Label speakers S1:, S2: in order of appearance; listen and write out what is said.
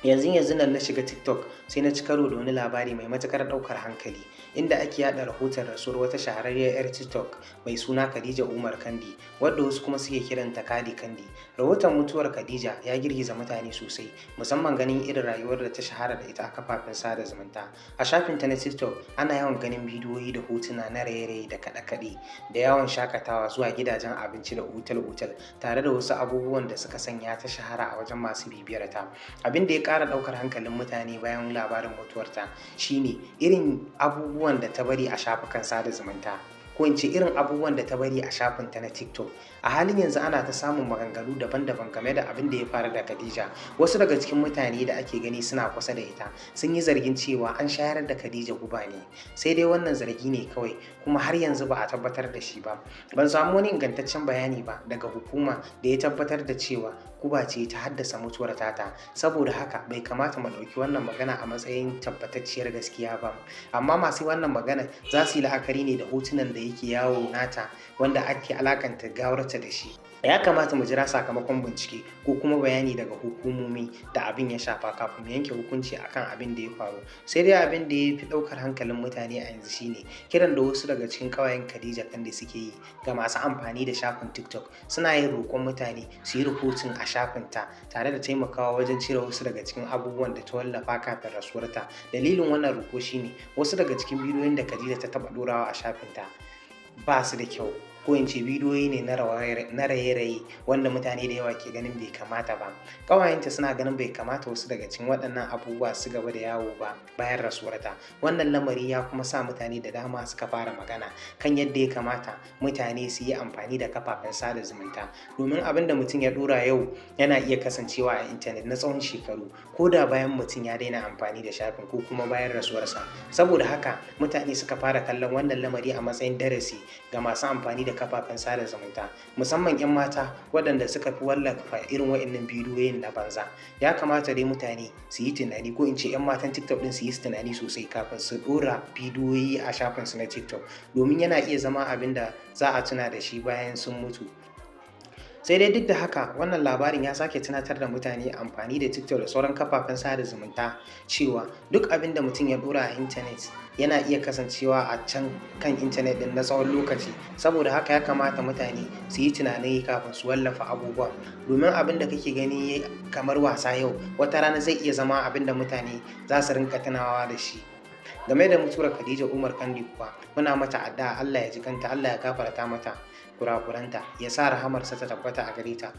S1: Yanzu nan na shiga TikTok sai na ci karo da wani labari mai matuƙar ɗaukar hankali, inda ake yaɗa rahoton rasuwar wata shahararriyar 'yar TikTok mai suna Khadija Umar Kandi, wadda wasu kuma suke kiranta Kadi Kandi. Rahoton mutuwar Khadija ya girgiza mutane sosai, musamman ganin irin rayuwar da ta shahara da ita a kafafen sada zumunta. A shafinta na TikTok ana yawan ganin bidiyoyi da hotuna na raye-raye da kaɗe-kaɗe da yawon shakatawa zuwa gidajen abinci da otal-otal, tare da wasu abubuwan da suka sanya ta shahara a wajen masu bibiyar ta. Abin da ya ƙara ɗaukar hankalin mutane bayan labarin mutuwarta shine irin abubuwan da ta bari a shafukan sada zumunta, ko in ce irin abubuwan da ta bari a shafinta na TikTok. A halin yanzu ana ta samun maganganu daban-daban game da abin da ya faru da Khadija. Wasu daga cikin mutane da ake gani suna kusa da ita sun yi zargin cewa an shayar da Khadija guba ne, sai dai wannan zargi ne kawai, kuma har yanzu ba a tabbatar da shi ba. Ban samu wani ingantaccen bayani ba daga hukuma da ya tabbatar da cewa guba ce ta haddasa mutuwar tata, saboda haka bai kamata mu ɗauki wannan magana a matsayin tabbatacciyar gaskiya ba. Amma masu wannan magana za su yi la'akari ne da hotunan da yake yawo nata wanda ake alakanta gawarta da shi. Ya kamata mu jira sakamakon bincike ko kuma bayani daga hukumomi da abin ya shafa kafin mu yanke hukunci akan abin da ya faru. Sai dai abin da ya fi ɗaukar hankalin mutane a yanzu shine kiran da wasu daga cikin ƙawayen Khadija Kandi suke yi ga masu amfani da shafin TikTok. Suna yin roƙon mutane su yi rubutun a shafinta tare da taimakawa wajen cire wasu daga cikin abubuwan da ta wallafa kafin rasuwarta. Dalilin wannan roƙo shine wasu daga cikin bidiyoyin da Khadija ta taɓa ɗorawa a shafinta ba su da kyau, ko in ce bidiyoyi ne na raye-raye wanda mutane da yawa ke ganin bai kamata ba. Ƙawayenta suna ganin bai kamata wasu daga cikin waɗannan abubuwa su gaba da yawo ba bayan rasuwarta. Wannan lamari ya kuma sa mutane da dama suka fara magana kan yadda ya kamata mutane su yi amfani da kafafen sada zumunta, domin abin da mutum ya ɗora yau yana iya kasancewa a intanet na tsawon shekaru, ko da bayan mutum ya daina amfani da shafin ko kuma bayan rasuwarsa. Saboda haka mutane suka fara kallon wannan lamari a matsayin darasi ga masu amfani da kafafen sada zumunta, musamman 'yan mata waɗanda suka fi wallafa irin waɗannan bidiyoyin na banza. Ya kamata dai mutane su yi tunani, ko in ce 'yan matan TikTok ɗin su yi tunani sosai kafin su ɗora bidiyoyi a shafinsu na TikTok, domin yana iya zama abin da za a tuna da shi bayan sun mutu. Sai dai duk da haka wannan labarin ya sake tunatar da mutane amfani da TikTok da sauran kafafen sada zumunta cewa duk abin da mutum ya ɗora a intanet yana iya kasancewa a can kan intanet ɗin na tsawon lokaci. Saboda haka ya kamata mutane su yi tunani kafin su wallafa abubuwa, domin abin da kake gani kamar wasa yau wata rana zai iya zama abin da mutane za su rinka tunawa da shi. Game da mutuwar Khadija Umar Kandi kuwa, muna mata addu'a Allah ya ji kanta, Allah ya gafarta mata kurakuranta, ya sa rahamarsa ta tabbata a gare ta.